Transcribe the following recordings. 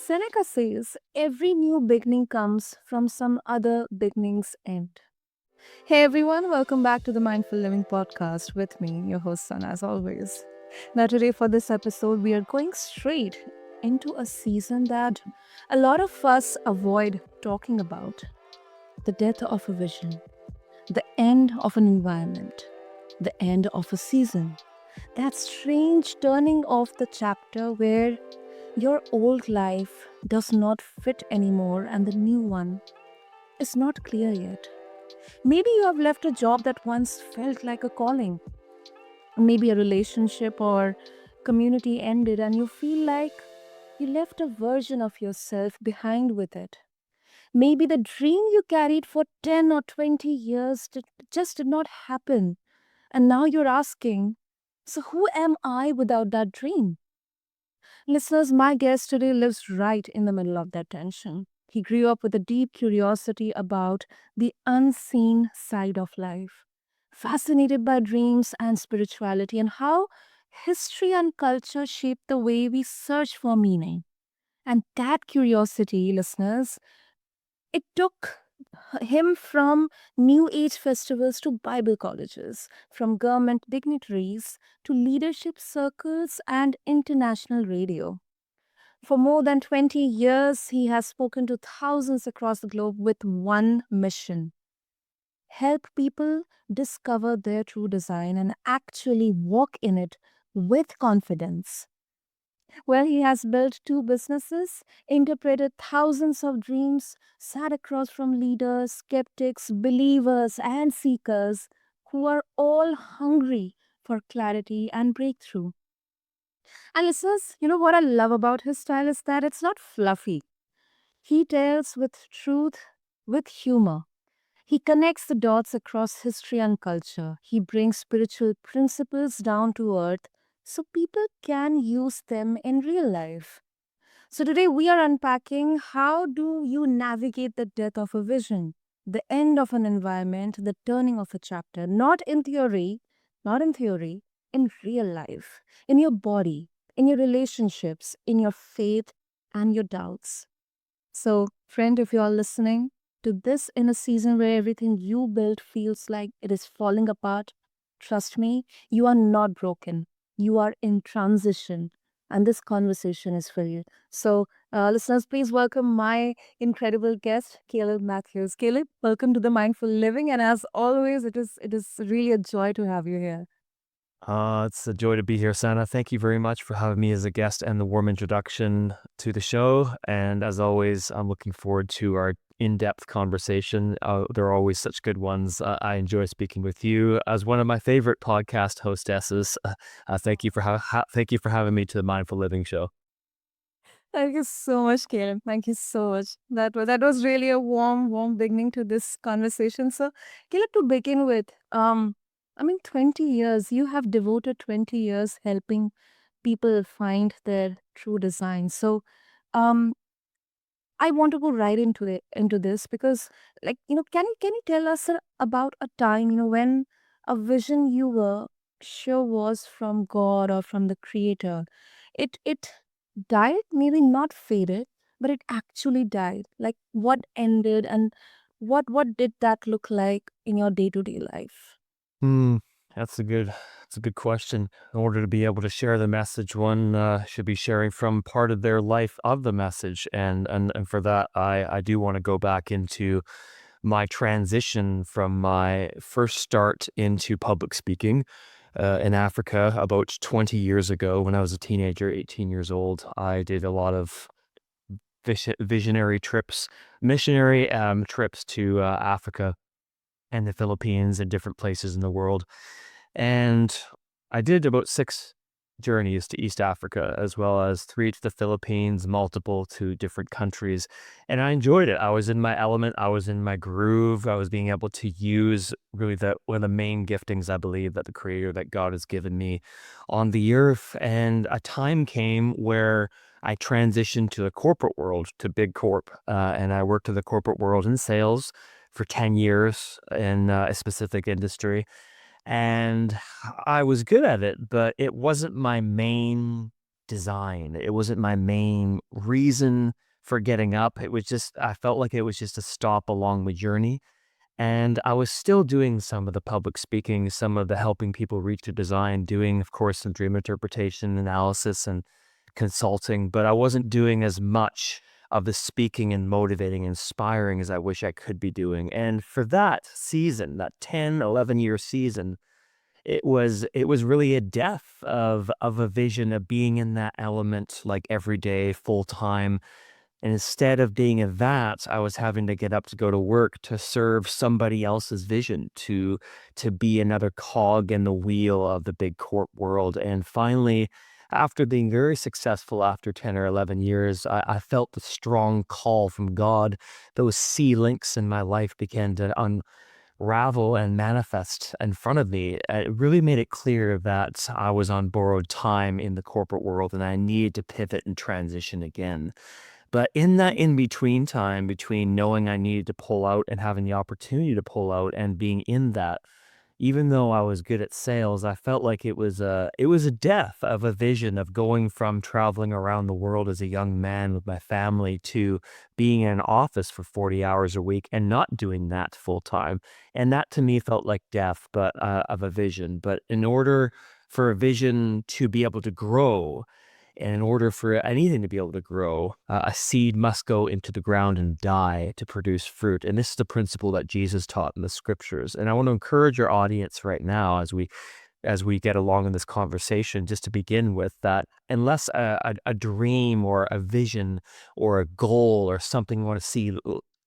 Seneca says every new beginning comes from some other beginning's end. Hey everyone, welcome back to the Mindful Living podcast with me, your host Sana, as always. Now, today for this episode, we are going straight into a season that a lot of us avoid talking about: the death of a vision, the end of an environment, the end of a season. That strange turning of the chapter where your old life does not fit anymore and the new one is not clear yet. Maybe you have left a job that once felt like a calling. Maybe a relationship or community ended and you feel like you left a version of yourself behind with it. Maybe the dream you carried for 10 or 20 years just did not happen. And now you're asking, so who am I without that dream? Listeners, my guest today lives right in the middle of that tension. He grew up with a deep curiosity about the unseen side of life, fascinated by dreams and spirituality and how history and culture shape the way we search for meaning. And that curiosity, listeners, it took him from New Age festivals to Bible colleges, from government dignitaries to leadership circles and international radio. For more than 20 years, he has spoken to thousands across the globe with one mission: help people discover their true design and actually walk in it with confidence. Well, he has built two businesses, interpreted thousands of dreams, sat across from leaders, skeptics, believers, and seekers who are all hungry for clarity and breakthrough. And listeners, you know what I love about his style is that it's not fluffy. He tells with truth, with humor. He connects the dots across history and culture. He brings spiritual principles down to earth so people can use them in real life. So today we are unpacking: how do you navigate the death of a vision, the end of an environment, the turning of a chapter, not in theory, in real life, in your body, in your relationships, in your faith and your doubts. So, friend, if you are listening to this in a season where everything you built feels like it is falling apart, trust me, you are not broken. You are in transition. And this conversation is for you. So, listeners, please welcome my incredible guest, Caleb Matthews. Caleb, welcome to the Mindful Living. And as always, it is really a joy to have you here. It's a joy to be here, Sana. Thank you very much for having me as a guest and the warm introduction to the show. And as always, I'm looking forward to our in-depth conversation. There are always such good ones. I enjoy speaking with you as one of my favorite podcast hostesses. Thank you for having me to the Mindful Living show. Thank you so much, Caleb. Thank you so much. That was really a warm beginning to this conversation. So, Caleb, to begin with, 20 years. You have devoted 20 years helping people find their true design. So, um, I want to go right into this because, can you tell us about a time, when a vision you were sure was from God or from the Creator, it died, maybe not faded, but it actually died. Like, what ended, and what did that look like in your day to day life? Hmm, that's a good question. In order to be able to share the message, one should be sharing from part of their life of the message, and for that, I do want to go back into my transition from my first start into public speaking in Africa about 20 years ago. When I was a teenager, 18 years old, I did a lot of visionary trips, missionary trips to Africa and the Philippines and different places in the world. And I did about 6 journeys to East Africa, as well as 3 to the Philippines, multiple to different countries. And I enjoyed it. I was in my element. I was in my groove. I was being able to use really one of the main giftings, I believe, that the Creator, that God has given me on the earth. And a time came where I transitioned to the corporate world, to big corp. And I worked in the corporate world in sales for 10 years in a specific industry. And I was good at it, but it wasn't my main design. It wasn't my main reason for getting up. It was just, I felt like it was just a stop along the journey. And I was still doing some of the public speaking, some of the helping people reach a design, doing, of course, some dream interpretation analysis and consulting, but I wasn't doing as much of the speaking and motivating, inspiring as I wish I could be doing. And for that season, that 10, 11-year season, it was really a death of a vision of being in that element like every day, full time, and instead of being in that, I was having to get up to go to work to serve somebody else's vision, to be another cog in the wheel of the big corp world. And finally, after being very successful after 10 or 11 years, I felt the strong call from God. Those sea links in my life began to unravel and manifest in front of me. It really made it clear that I was on borrowed time in the corporate world and I needed to pivot and transition again. But in that in between time, between knowing I needed to pull out and having the opportunity to pull out and being in that, even though I was good at sales, I felt like it was a death of a vision of going from traveling around the world as a young man with my family to being in an office for 40 hours a week and not doing that full time. And that to me felt like death, but of a vision. But in order for a vision to be able to grow, and in order for anything to be able to grow, a seed must go into the ground and die to produce fruit. And this is the principle that Jesus taught in the scriptures. And I want to encourage your audience right now as we get along in this conversation, just to begin with, that unless a dream or a vision or a goal or something you want to see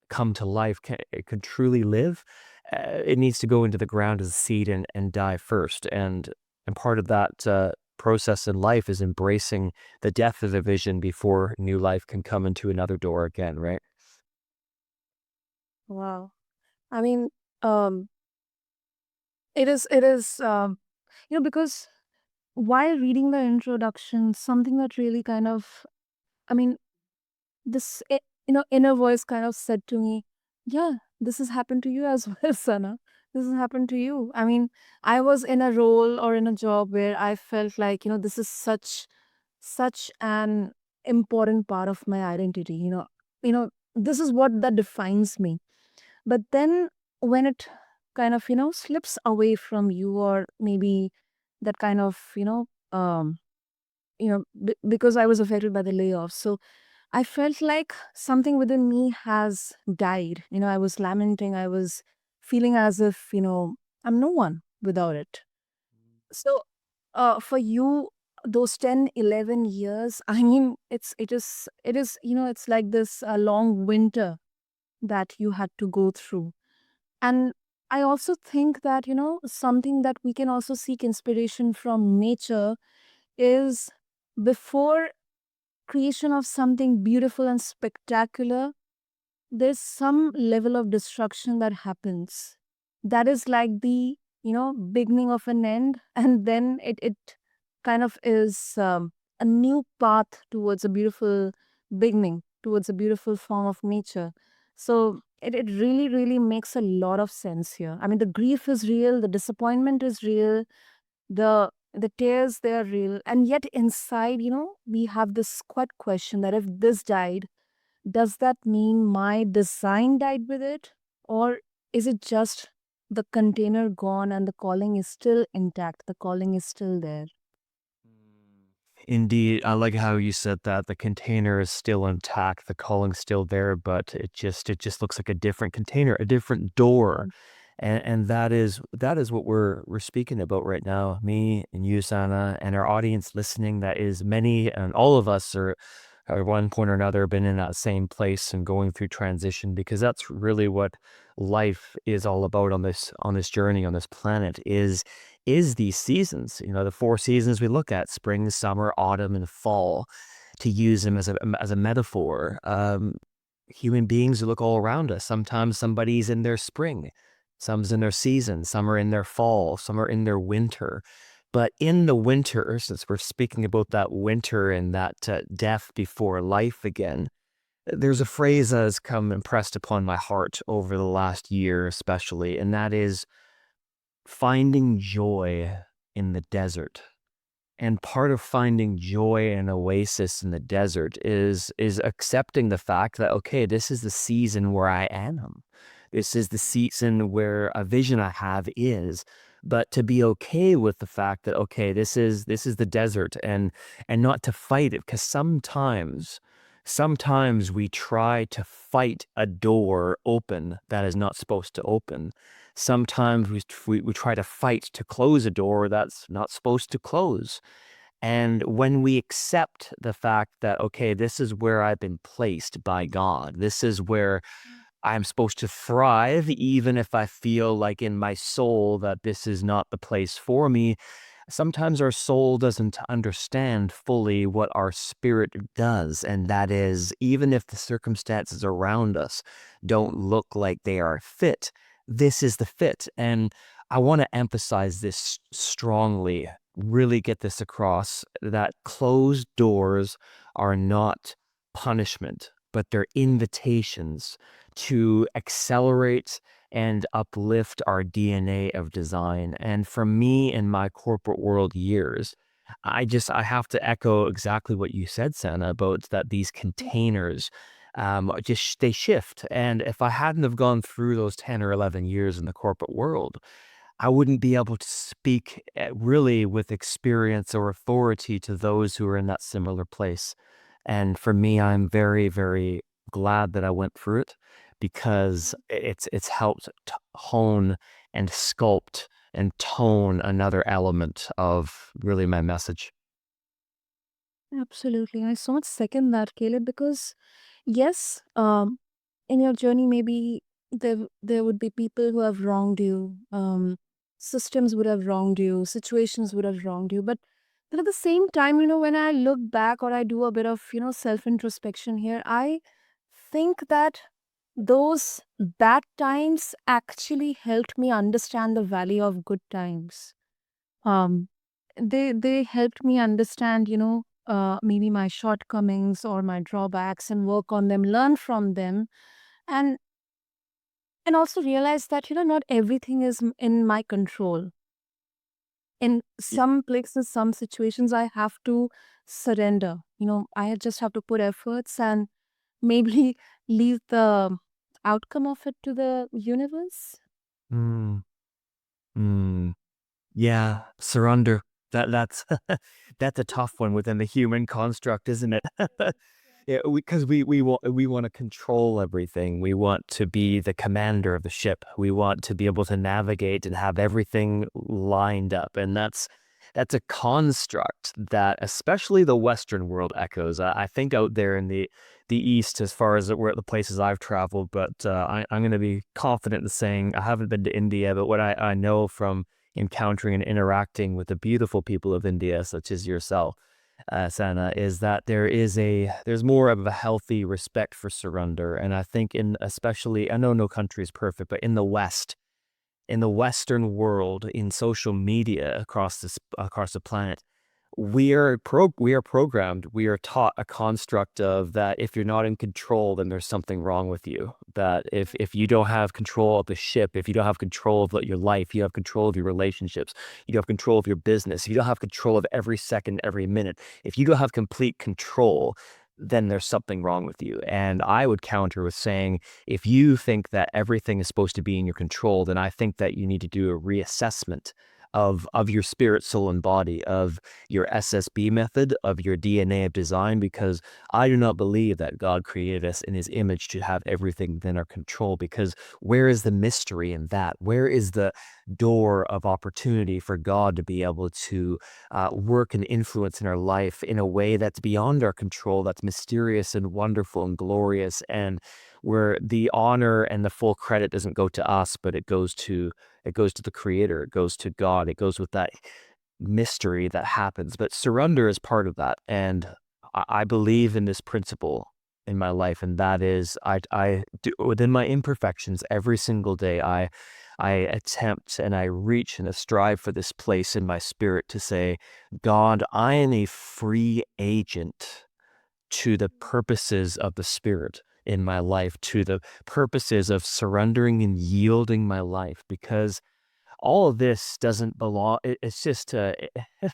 come to life it could truly live, it needs to go into the ground as a seed and die first. And part of that process in life is embracing the death of the vision before new life can come into another door again, right? Wow. I mean, um, it is, because while reading the introduction, something that really kind of, I mean, inner voice kind of said to me, yeah, this has happened to you as well, Sana. This has happened to you. I mean, I was in a role or in a job where I felt like, this is such an important part of my identity, this is what that defines me. But then when it kind of, slips away from you, or maybe that kind of, because I was affected by the layoffs. So I felt like something within me has died. I was lamenting, I was feeling as if, I'm no one without it. So for you, those 10, 11 years, I mean, it is, it's like this long winter that you had to go through. And I also think that, something that we can also seek inspiration from nature is, before creation of something beautiful and spectacular, there's some level of destruction that happens. That is like the, beginning of an end. And then it kind of is a new path towards a beautiful beginning, towards a beautiful form of nature. So it really, really makes a lot of sense here. I mean, the grief is real, the disappointment is real, the tears, they're real. And yet inside, we have this quite question that if this died, does that mean my design died with it? Or is it just the container gone and the calling is still intact? The calling is still there. Indeed, I like how you said that the container is still intact, the calling's still there, but it just looks like a different container, a different door. And that is what we're speaking about right now. Me and you, Sana, and our audience listening, that is many and all of us are at one point or another been in that same place and going through transition, because that's really what life is all about on this journey on this planet is these seasons. The four seasons we look at: spring, summer, autumn, and fall, to use them as a metaphor. Human beings look all around us. Sometimes somebody's in their spring, some's in their season, some are in their fall, some are in their winter. But in the winter, since we're speaking about that winter and that death before life again, there's a phrase that has come impressed upon my heart over the last year, especially, and that is finding joy in the desert. And part of finding joy and oasis in the desert is accepting the fact that, okay, this is the season where I am. This is the season where a vision I have is. But to be okay with the fact that, okay, this is the desert, and not to fight it, because sometimes we try to fight a door open that is not supposed to open. Sometimes we try to fight to close a door that's not supposed to close. And when we accept the fact that, okay, this is where I've been placed by God, this is where I'm supposed to thrive, even if I feel like in my soul that this is not the place for me. Sometimes our soul doesn't understand fully what our spirit does, and that is, even if the circumstances around us don't look like they are fit, this is the fit. And I want to emphasize this strongly, really get this across, that closed doors are not punishment, but they're invitations to accelerate and uplift our DNA of design. And for me in my corporate world years, I have to echo exactly what you said, Sana, about that these containers just they shift. And if I hadn't have gone through those 10 or 11 years in the corporate world, I wouldn't be able to speak really with experience or authority to those who are in that similar place. And for me, I'm very, very glad that I went through it, because it's helped hone and sculpt and tone another element of really my message. Absolutely. I so much second that, Caleb, because yes, in your journey, maybe there would be people who have wronged you, systems would have wronged you, situations would have wronged you. But then at the same time, when I look back or I do a bit of, self introspection here, I think that those bad times actually helped me understand the value of good times. Um, they helped me understand, maybe my shortcomings or my drawbacks and work on them, learn from them, and also realize that not everything is in my control. In Y- some places, some situations, I have to surrender. I just have to put efforts and maybe leave the outcome of it to the universe. Mm, mm. Yeah, surrender. That's that's a tough one within the human construct, isn't it? Yeah, because we want to control everything. We want to be the commander of the ship. We want to be able to navigate and have everything lined up, and that's a construct that especially the Western world echoes. I think out there in the East, as far as where the places I've traveled, but I'm going to be confident in saying I haven't been to India, but what I know from encountering and interacting with the beautiful people of India, such as yourself, Sana, is that there's more of a healthy respect for surrender. And I think in especially, I know no country is perfect, but in the Western world, in social media across the planet, we are programmed, we are taught a construct of that if you're not in control, then there's something wrong with you. That if you don't have control of the ship, if you don't have control of your life, you have control of your relationships, you have control of your business, you don't have control of every second, every minute. If you don't have complete control, then there's something wrong with you. And I would counter with saying, if you think that everything is supposed to be in your control, then I think that you need to do a reassessment of your spirit, soul, and body, of your SSB method, of your DNA of design, because I do not believe that God created us in his image to have everything within our control. Because where is the mystery in that? Where is the door of opportunity for God to be able to work and influence in our life in a way that's beyond our control, that's mysterious and wonderful and glorious, and where the honor and the full credit doesn't go to us, but it goes to the creator, it goes to God, it goes with that mystery that happens. But surrender is part of that. And I believe in this principle in my life. And that is, I do within my imperfections every single day, I attempt and I reach and I strive for this place in my spirit to say, God, I am a free agent to the purposes of the Spirit in my life, to the purposes of surrendering and yielding my life, because all of this doesn't belong. It's just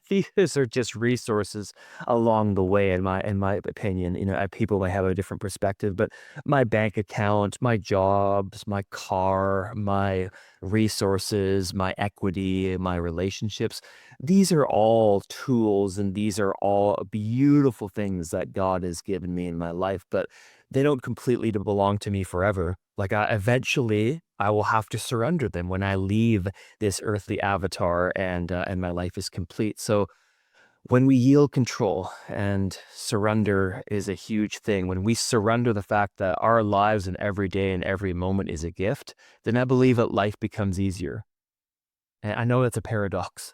these are just resources along the way. In my opinion, people might have a different perspective, but my bank account, my jobs, my car, my resources, my equity, my relationships. These are all tools and these are all beautiful things that God has given me in my life, but they don't completely to belong to me forever. Like eventually I will have to surrender them when I leave this earthly avatar and my life is complete. So when we yield control and surrender is a huge thing, when we surrender the fact that our lives and every day and every moment is a gift, then I believe that life becomes easier. And I know that's a paradox,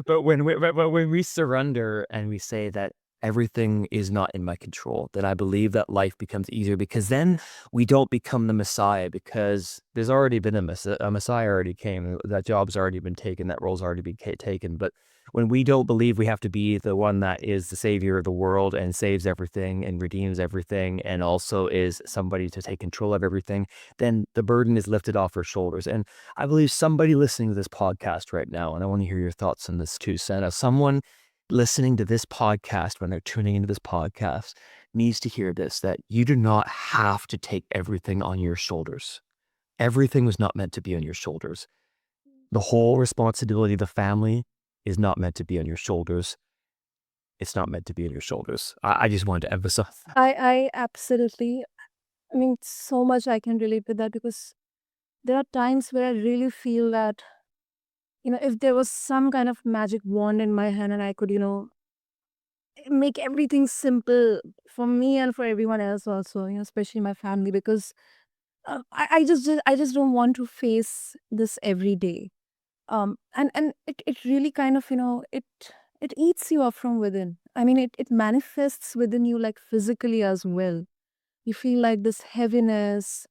but when we surrender and we say that everything is not in my control, then I believe that life becomes easier because then we don't become the Messiah because there's already been a Messiah already came. That job's already been taken. That role's already been taken. But when we don't believe we have to be the one that is the savior of the world and saves everything and redeems everything and also is somebody to take control of everything, then the burden is lifted off our shoulders. And I believe somebody listening to this podcast right now, and I want to hear your thoughts on this too, Santa. Someone listening to this podcast, when they're tuning into this podcast, needs to hear this, that you do not have to take everything on your shoulders. Everything was not meant to be on your shoulders. The whole responsibility of the family is not meant to be on your shoulders. It's not meant to be on your shoulders. I just wanted to emphasize that. I absolutely, I mean, so much I can relate with that because there are times where I really feel that, if there was some kind of magic wand in my hand and I could, make everything simple for me and for everyone else also, especially my family, because I just don't want to face this every day. And it really kind of, it eats you up from within. I mean, it manifests within you like physically as well. You feel like this heaviness,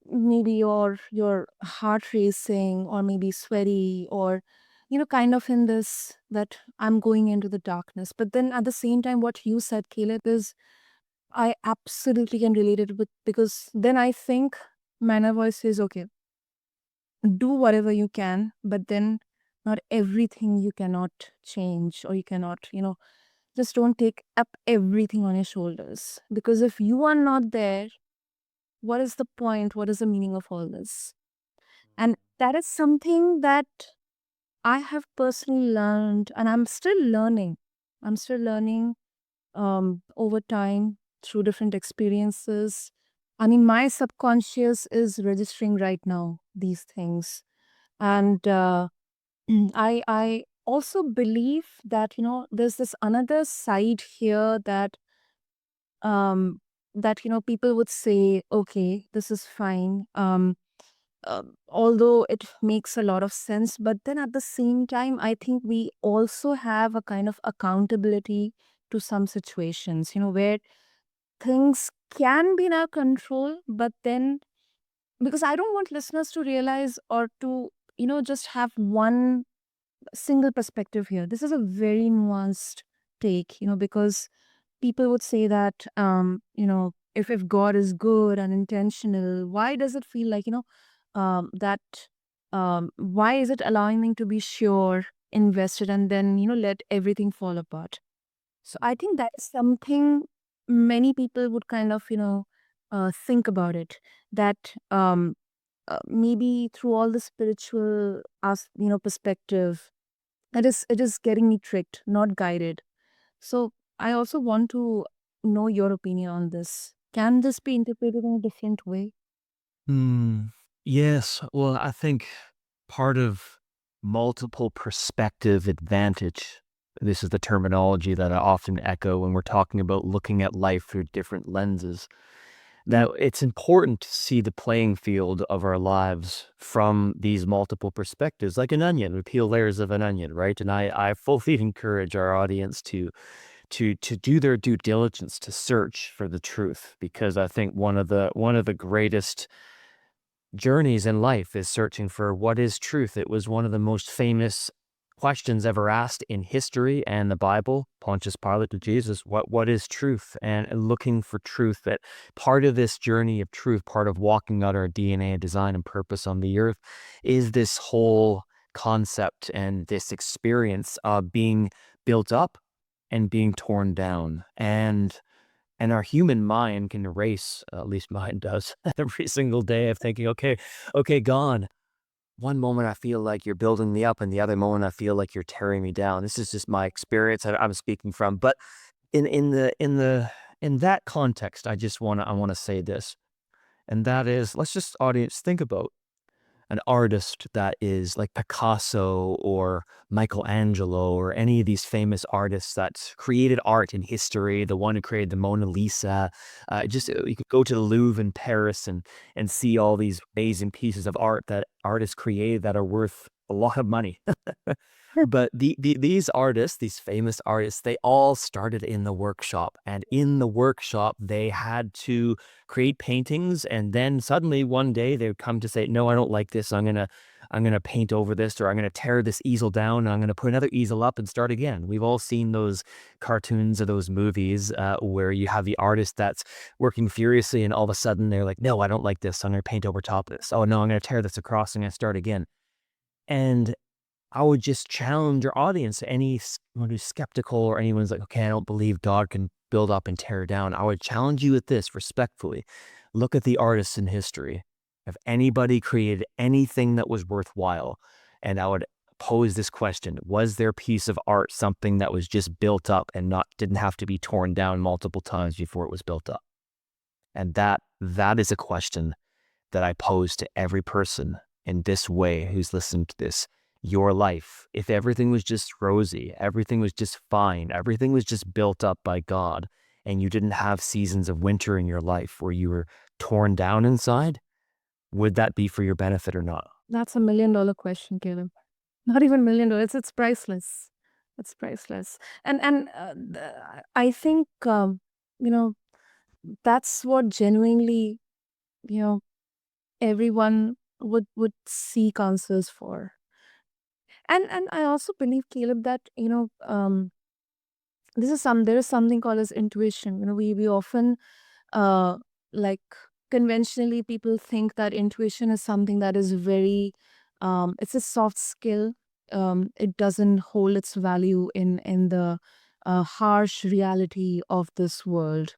maybe your heart racing or maybe sweaty or kind of in this that I'm going into the darkness. But then at the same time, what you said, Caleb, is I absolutely can relate it with, because then I think my voice says, okay, do whatever you can, but then not everything you cannot change, or you cannot, just don't take up everything on your shoulders, because if you are not there, what is the point? What is the meaning of all this? And that is something that I have personally learned, and I'm still learning. I'm still learning over time through different experiences. I mean, my subconscious is registering right now these things. And I also believe that, there's this another side here um, that, people would say, okay, this is fine. Although it makes a lot of sense, but then at the same time, I think we also have a kind of accountability to some situations, where things can be in our control, but then, because I don't want listeners to realize or to, just have one single perspective here. This is a very nuanced take, because people would say that, if God is good and intentional, why does it feel like, that, why is it allowing me to be sure, invested, and then, let everything fall apart? So I think that is something many people would kind of, think about it. That maybe through all the spiritual, perspective, it is getting me tricked, not guided. So I also want to know your opinion on this. Can this be interpreted in a different way? Hmm. Yes. Well, I think part of multiple perspective advantage, this is the terminology that I often echo when we're talking about looking at life through different lenses, that it's important to see the playing field of our lives from these multiple perspectives, like an onion. We peel layers of an onion, right? And I fully encourage our audience to do their due diligence to search for the truth, because I think one of the greatest journeys in life is searching for what is truth. It was one of the most famous questions ever asked in history and the Bible, Pontius Pilate to Jesus, what is truth? And looking for truth, that part of this journey of truth, part of walking out our DNA and design and purpose on the earth, is this whole concept and this experience of being built up and being torn down. And our human mind can erase, at least mine does, every single day of thinking, okay, gone. One moment I feel like you're building me up, and the other moment I feel like you're tearing me down. This is just my experience I'm speaking from. But in that context, I wanna say this, and that is, let's just, audience, think about an artist that is like Picasso or Michelangelo or any of these famous artists that created art in history, the one who created the Mona Lisa. You could go to the Louvre in Paris and see all these amazing pieces of art that artists created that are worth a lot of money. But these artists, these famous artists, they all started in the workshop. And in the workshop, they had to create paintings. And then suddenly one day they would come to say, no, I don't like this. I'm gonna paint over this, or I'm gonna tear this easel down, and I'm gonna put another easel up and start again. We've all seen those cartoons or those movies where you have the artist that's working furiously, and all of a sudden they're like, no, I don't like this. I'm gonna paint over top of this. Oh no, I'm gonna tear this across. I'm gonna start again. And I would just challenge your audience, anyone who's skeptical or anyone's like, okay, I don't believe God can build up and tear down. I would challenge you with this respectfully. Look at the artists in history. If anybody created anything that was worthwhile, and I would pose this question, was their piece of art something that was just built up and didn't have to be torn down multiple times before it was built up? And that is a question that I pose to every person in this way who's listening to this. Your life, if everything was just rosy, everything was just fine, everything was just built up by God, and you didn't have seasons of winter in your life where you were torn down inside, would that be for your benefit or not? That's $1 million question, Caleb. Not even $1 million. It's priceless. It's priceless. I think you know that's what genuinely, you know everyone would seek answers for. And I also believe, Caleb, that there is something called as intuition. We often uh like conventionally people think that intuition is something that is very it's a soft skill. It doesn't hold its value in the harsh reality of this world.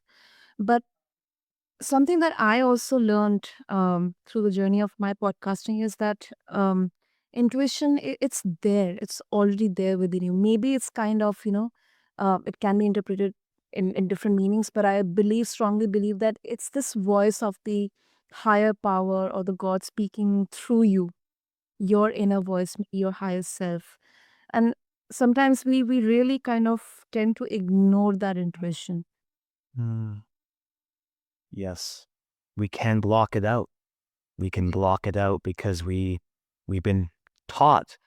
But something that I also learned through the journey of my podcasting is that intuition, it's there, it's already there within you. Maybe it's kind of, it can be interpreted in different meanings, but I strongly believe that it's this voice of the higher power or the God speaking through you, your inner voice, your higher self. And sometimes we really kind of tend to ignore that intuition. Mm, yes, we can block it out. We can block it out because we've been taught,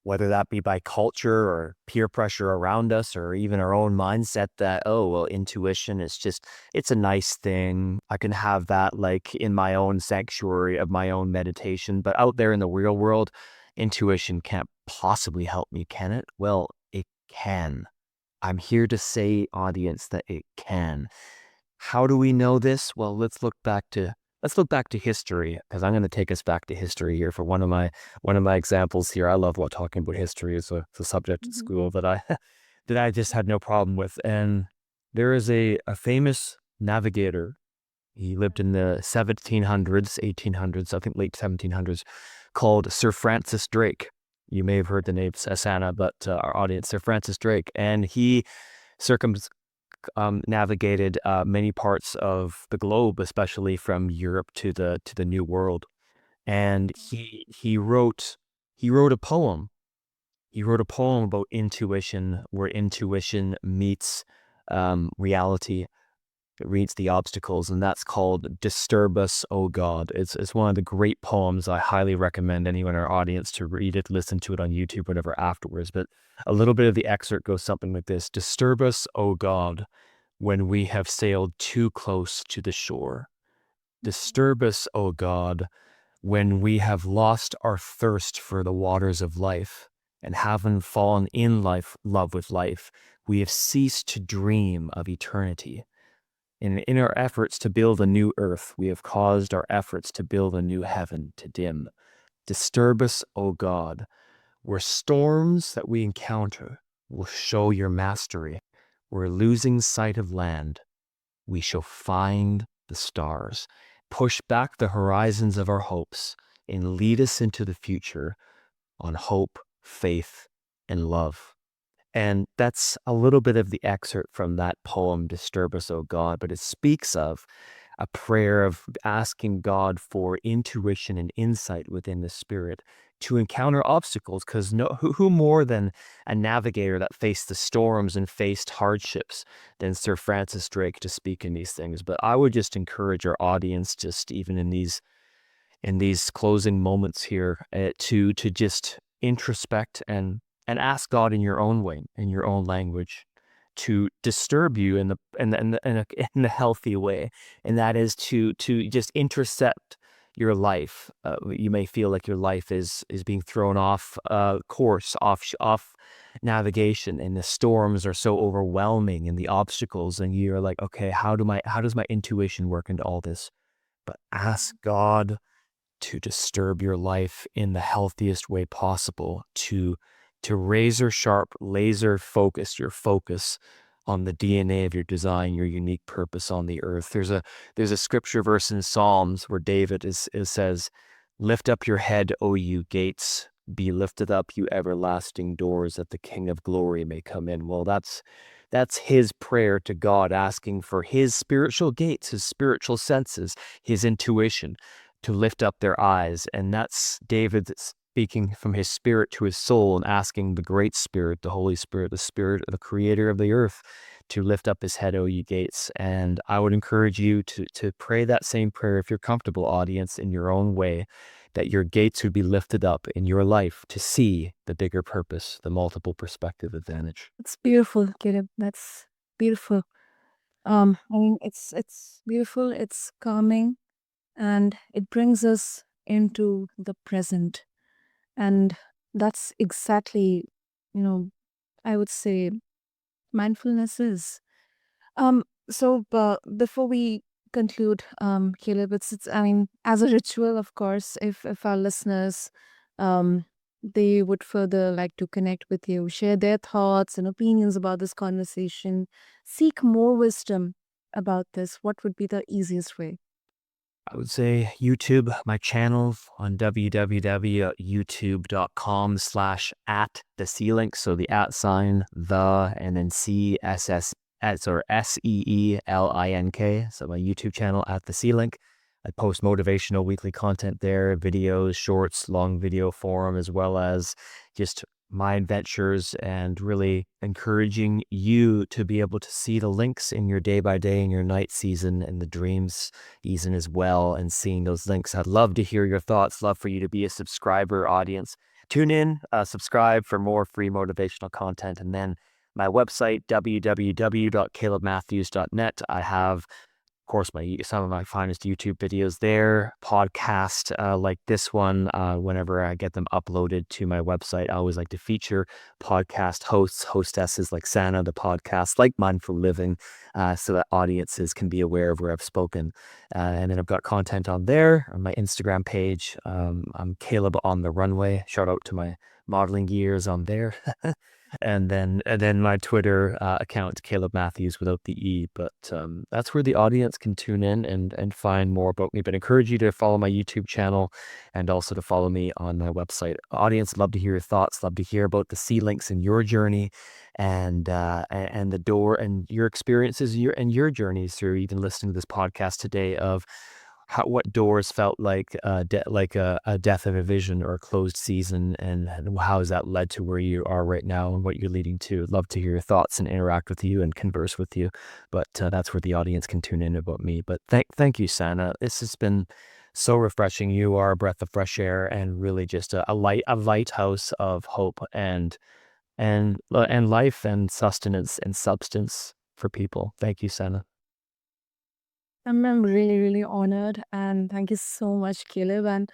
whether that be by culture or peer pressure around us or even our own mindset, that, oh, well, intuition is just, it's a nice thing. I can have that like in my own sanctuary of my own meditation. But out there in the real world, intuition can't possibly help me, can it? Well, it can. I'm here to say, audience, that it can. How do we know this? Well, let's look back to history, because I'm going to take us back to history here for one of my examples here. I love talking about history. It's a subject at Mhm. school that I that I just had no problem with. And there is a famous navigator. He lived in the 1700s, 1800s, I think late 1700s, called Sir Francis Drake. You may have heard the name Sasana, but our audience, Sir Francis Drake, and he circum navigated many parts of the globe, especially from Europe to the New World. And he wrote a poem. He wrote a poem about intuition, where intuition meets reality, it meets the obstacles, and that's called "Disturb Us, O God." It's one of the great poems. I highly recommend anyone in our audience to read it, listen to it on YouTube, whatever afterwards. But a little bit of the excerpt goes something like this: "Disturb us, O God, when we have sailed too close to the shore. Disturb us, O God, when we have lost our thirst for the waters of life and having fallen in love with life, we have ceased to dream of eternity. In our efforts to build a new earth, we have caused our efforts to build a new heaven to dim. Disturb us, O God, where storms that we encounter will show your mastery. We're losing sight of land. We shall find the stars. Push back the horizons of our hopes and lead us into the future on hope, faith, and love. And that's a little bit of the excerpt from that poem, Disturb Us, O God, but it speaks of a prayer of asking God for intuition and insight within the spirit to encounter obstacles. Because who more than a navigator that faced the storms and faced hardships than Sir Francis Drake to speak in these things? But I would just encourage our audience, just even in these closing moments here, to just introspect and ask God in your own way, in your own language, to disturb you in the healthy way, and that is to just intercept your life. You may feel like your life is being thrown off course, off navigation, and the storms are so overwhelming, and the obstacles, and you're like, okay, how does my intuition work into all this? But ask God to disturb your life in the healthiest way possible, to razor sharp, laser focus your focus on the DNA of your design, your unique purpose on the earth. There's a scripture verse in Psalms where David says, "Lift up your head, O you gates, be lifted up, you everlasting doors, that the King of glory may come in." Well, that's his prayer to God, asking for his spiritual gates, his spiritual senses, his intuition to lift up their eyes. And that's David speaking from his spirit to his soul and asking the great spirit, the Holy Spirit, the spirit of the creator of the earth, to lift up his head, O ye gates. And I would encourage you to pray that same prayer, if you're comfortable, audience, in your own way, that your gates would be lifted up in your life to see the bigger purpose, the multiple perspective advantage. It's beautiful, Caleb. That's beautiful. I mean, it's beautiful. It's calming, and it brings us into the present. And that's exactly, you know, I would say mindfulness is. So before we conclude, Caleb, it's I mean, as a ritual, of course, if our listeners, um, they would further like to connect with you, share their thoughts and opinions about this conversation, seek more wisdom about this, what would be the easiest way? I would say YouTube, my channel on www.youtube.com/at the Seelink. So the at sign, the, and then CSS, or SEELINK. So my YouTube channel, at the Seelink. I post motivational weekly content there, videos, shorts, long video form, as well as just my adventures, and really encouraging you to be able to see the links in your day by day and your night season and the dreams season as well, and seeing those links. I'd love to hear your thoughts, love for you to be a subscriber, audience. Tune in, subscribe for more free motivational content. And then my website, www.calebmatthews.net. I have, of course, some of my finest YouTube videos there, podcast like this one. Whenever I get them uploaded to my website, I always like to feature podcast hosts, hostesses like Sana, the podcast like Mindful Living, so that audiences can be aware of where I've spoken. And then I've got content on there, on my Instagram page. I'm Caleb on the Runway. Shout out to my modeling years on there. And then my Twitter account, Caleb Matthews without the E. But that's where the audience can tune in and find more about me. But I encourage you to follow my YouTube channel and also to follow me on my website. Audience, love to hear your thoughts, love to hear about the sea links in your journey, and the door and your experiences, your journeys through even listening to this podcast today, of what doors felt like a death of a vision or a closed season, and how has that led to where you are right now and what you're leading to. Love to hear your thoughts and interact with you and converse with you. But that's where the audience can tune in about me. But thank you, Sana. This has been so refreshing. You are a breath of fresh air, and really just a lighthouse of hope and life and sustenance and substance for people. Thank you, Sana. I'm really, really honored, and thank you so much, Caleb. And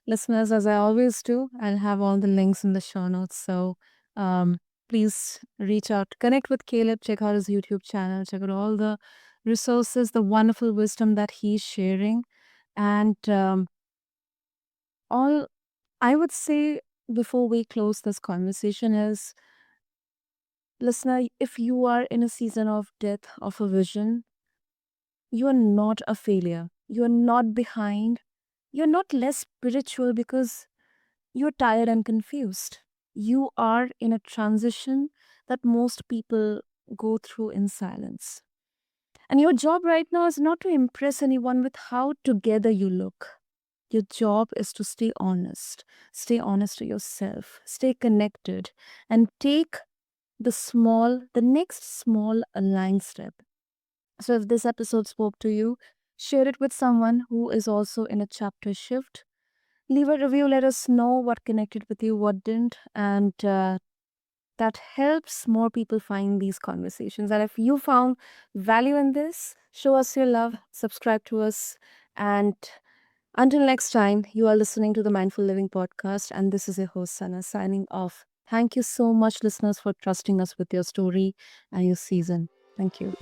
Listeners, as I always do, I'll have all the links in the show notes. So um, please reach out, connect with Caleb, check out his YouTube channel, check out all the resources, the wonderful wisdom that he's sharing. And all I would say before we close this conversation is, listener, if you are in a season of death of a vision, you are not a failure. You are not behind. You're not less spiritual because you're tired and confused. You are in a transition that most people go through in silence. And your job right now is not to impress anyone with how together you look. Your job is to stay honest to yourself, stay connected, and take the next small aligned step. So if this episode spoke to you, share it with someone who is also in a chapter shift. Leave a review, let us know what connected with you, what didn't, and that helps more people find these conversations. And if you found value in this, show us your love, subscribe to us, and until next time, you are listening to the Mindful Living Podcast, and this is your host, Sana, signing off. Thank you so much, listeners, for trusting us with your story and your season. Thank you.